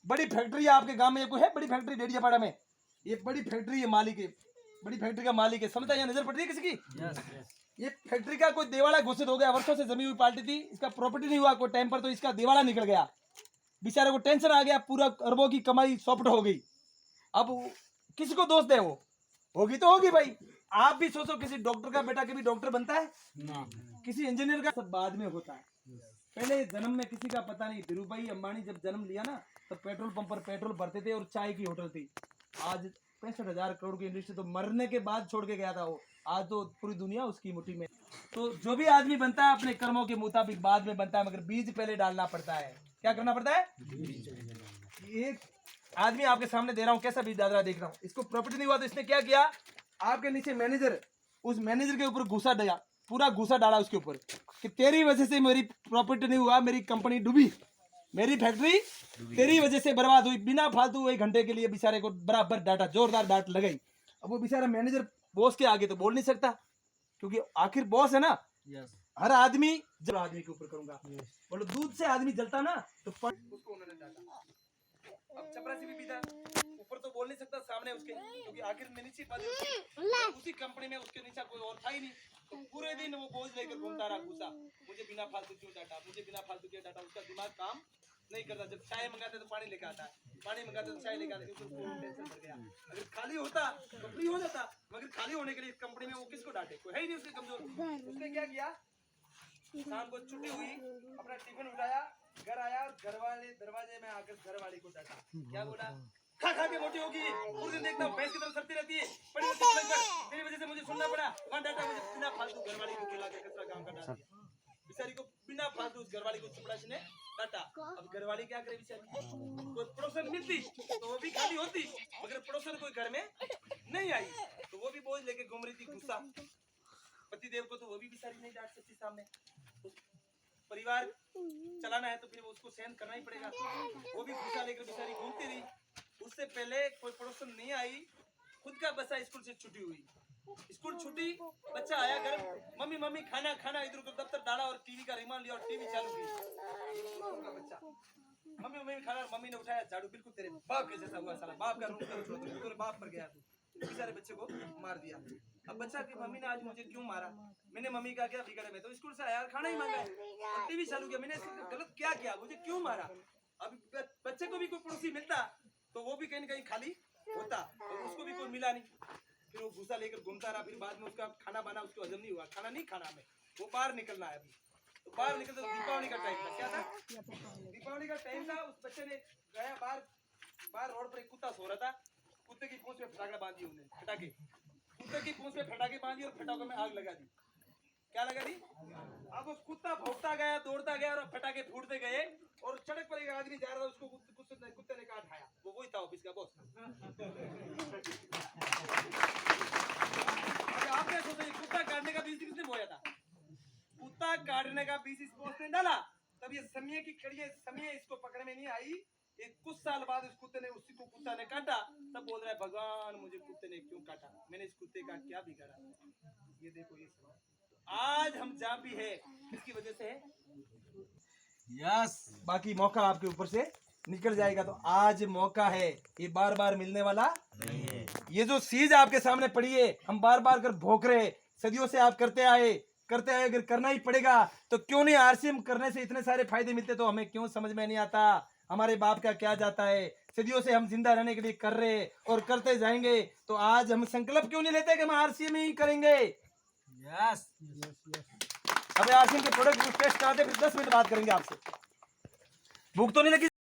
बड़ी फैक्ट्री है आपके गांव में, कोई है बड़ी फैक्ट्री डेडियापाड़ा में? ये बड़ी फैक्ट्री है, मालिक है, बड़ी फैक्ट्री का मालिक है, समझता है? यहाँ नजर पड़ रही है किसी की? ये फैक्ट्री का कोई दिवाला घोषित हो गया, वर्षों से जमी हुई पार्टी थी, इसका प्रॉपर्टी नहीं हुआ कोई टाइम पर, तो इसका दिवाला निकल गया, बेचारे को टेंशन आ गया, पूरा अरबों की कमाई चौपट हो गई। अब किसी को दोष दे? वो होगी तो होगी भाई। आप भी सोचो, किसी डॉक्टर का बेटा कभी डॉक्टर बनता है? किसी इंजीनियर का सब बाद में होता है, पहले जन्म में किसी का पता नहीं। धीरू भाई अंबानी जब जन्म लिया ना, तो पेट्रोल पंप पर पेट्रोल भरते थे और चाय की होटल थी। आज 65,000 करोड़ की इंडस्ट्री, तो मरने के बाद छोड़ के गया था वो, आज तो पूरी दुनिया उसकी मुट्ठी में। तो जो भी आदमी बनता है अपने कर्मों के मुताबिक बाद में बनता है, मगर बीज पहले डालना पड़ता है। क्या करना पड़ता है? एक आदमी आपके सामने दे रहा हूँ, कैसा बीज डाल रहा है देख रहा हूँ। इसको प्रॉपर्टी नहीं हुआ तो इसने क्या किया, आपके नीचे मैनेजर, उस मैनेजर के ऊपर घूसा डाला, पूरा घूसा डाला उसके ऊपर कि तेरी वजह से मेरी प्रॉपर्टी नहीं हुआ, मेरी कंपनी डूबी, मेरी फैक्ट्री तेरी वजह से बर्बाद हुई। बिना फालतू 1 घंटे के लिए बेचारे को बराबर डांटा, जोरदार डांट लगाई। अब वो बेचारा मैनेजर बॉस के आगे तो बोल नहीं सकता, क्योंकि आखिर बॉस है ना। हर आदमी, जब आदमी के ऊपर करूंगा, बोलो दूध से आदमी जलता ना, तो उसको उन्होंने डांटा। अब चपरासी भी पीता, ऊपर तो बोल नहीं सकता सामने उसके, क्योंकि आखिर म्युनिसिपल उसी कंपनी में, उसके नीचे कोई और था ही नहीं। तो पूरे दिन वो बोझ लेकर घूमता रहा, घुसा, मुझे बिना फालतू क्यों डांटा, मुझे बिना फालतू क्यों डांटा। उसका दिमाग काम नहीं करता। जब चाय मंगाते तो पानी लेकर आता है, पानी मंगाते तो चाय लेकर आता है, क्योंकि उसको टेंशन बढ़ गया। अगर खाली होता तो फ्री हो जाता, मगर खाली होने के लिए कंपनी में वो किसको डांटे, कोई है ही नहीं उसके कमजोर। उसने क्या किया, शाम को छुट्टी हुई, अपना टिफिन उठाया, घर आया और घर वाले दरवाजे में आकर घर वाली को डांटा। क्या बोला, खा खा के मोटी होगी, पूरे दिन देखता हूँ भैंस की तरफ सरती रहती है, पड़ी रहती है पलंग पर, तेरी वजह से मुझे सुनना पड़ा, वहाँ डांटा मुझे। बिना फालतू घरवाली को बुला के कचरा काम का डाल दिया बेचारी को, बिना फालतू उस घरवाली को चपड़ासी ने डांटा। अब घरवाली क्या करे बेचारी, कोई पड़ोसन मिलती तो वो भी खाली होती, मगर पड़ोसन कोई घर में नहीं आई, तो वो भी बोझ लेके घूम रही थी, गुस्सा। पतिदेव को तो वो भी बेचारी नहीं डांट सकती सामने, परिवार चलाना है तो फिर उसको सहन करना ही पड़ेगा। वो भी गुस्सा लेकर बेचारी घूमती रही। उससे पहले कोई पड़ोसन नहीं आई, खुद का बच्चा स्कूल से छुट्टी हुई, स्कूल छुट्टी, बच्चा आया घर, मम्मी मम्मी खाना खाना, इधर को दफ्तर डाला और टीवी का रिमोट लिया और टीवी चालू की। बच्चा मम्मी मम्मी खाना, मम्मी ने उठाया झाड़ू, बिल्कुल तेरे बाप के जैसा हुआ साला, बाप का रूप कर बाप पर गया, बेचारे बच्चे को मार दिया। अब बच्चा की मम्मी ने आज मुझे क्यों मारा, मैंने मम्मी का क्या बिगड़ा, मैं तो स्कूल से आया खाना ही मांगा, टीवी चालू किया, मैंने गलत क्या किया, मुझे क्यों मारा। अब बच्चे को भी कोई पड़ोसी मिलता तो वो भी कहीं ना कहीं खाली होता, और उसको भी कोई मिला नहीं, फिर वो गुस्सा लेकर घूमता रहा। फिर बाद में उसका खाना बना, उसको हजम नहीं हुआ, खाना नहीं खाना हमें, वो बाहर निकलना है अभी। तो बाहर निकलते तो दीपावली का टाइम था, क्या था, दीपावली का टाइम था। उस बच्चे ने गया बाहर रोड पर एक कुत्ता सो रहा था, कुत्ते की पूंछ में फटाकड़ा बांधी, उन्हें फटाके, कुत्ते की पूंछ में फटाके बांधी और फटाकों में आग लगा दी। क्या लगा दी, अब वो कुत्ता भौंकता गया, दौड़ता गया और फटाके फूटते गए, और सड़क पर एक आदमी जा रहा था, उसको कुत्ते ने काट खाया, वो वही था ऑफिस का बॉस। आपने सोचा कुत्ता काटने का बीज किसने बोया था, कुत्ता काटने का बीज इस बॉस ने डाला, तब ये समय की कड़ी, समय इसको पकड़ में नहीं आई। एक कुछ साल बाद उस कुत्ते ने, उसी को कुत्ता ने काटा, तब बोल रहा है भगवान मुझे कुत्ते ने क्यों काटा, मैंने इस कुत्ते का क्या बिगाड़ा। ये देखो, ये आज हम जहाँ भी है किसकी वजह से है, यस। बाकी मौका आपके ऊपर से निकल जाएगा, तो आज मौका है, ये बार बार मिलने वाला नहीं है। ये जो चीज आपके सामने पड़ी है, हम बार बार कर भोग रहे, सदियों से आप करते आए, अगर करना ही पड़ेगा तो क्यों नहीं। आरसीएम करने से इतने सारे फायदे मिलते तो हमें क्यों समझ में नहीं आता, हमारे बाप का क्या जाता है। सदियों से हम जिंदा रहने के लिए कर रहे और करते जाएंगे, तो आज हम संकल्प क्यों नहीं लेते कि हम आरसीएम ही करेंगे। यस। अब आरसीएम के प्रोडक्ट टेस्ट कराते, फिर 10 मिनट बात करेंगे आपसे। भूख तो नहीं लगी?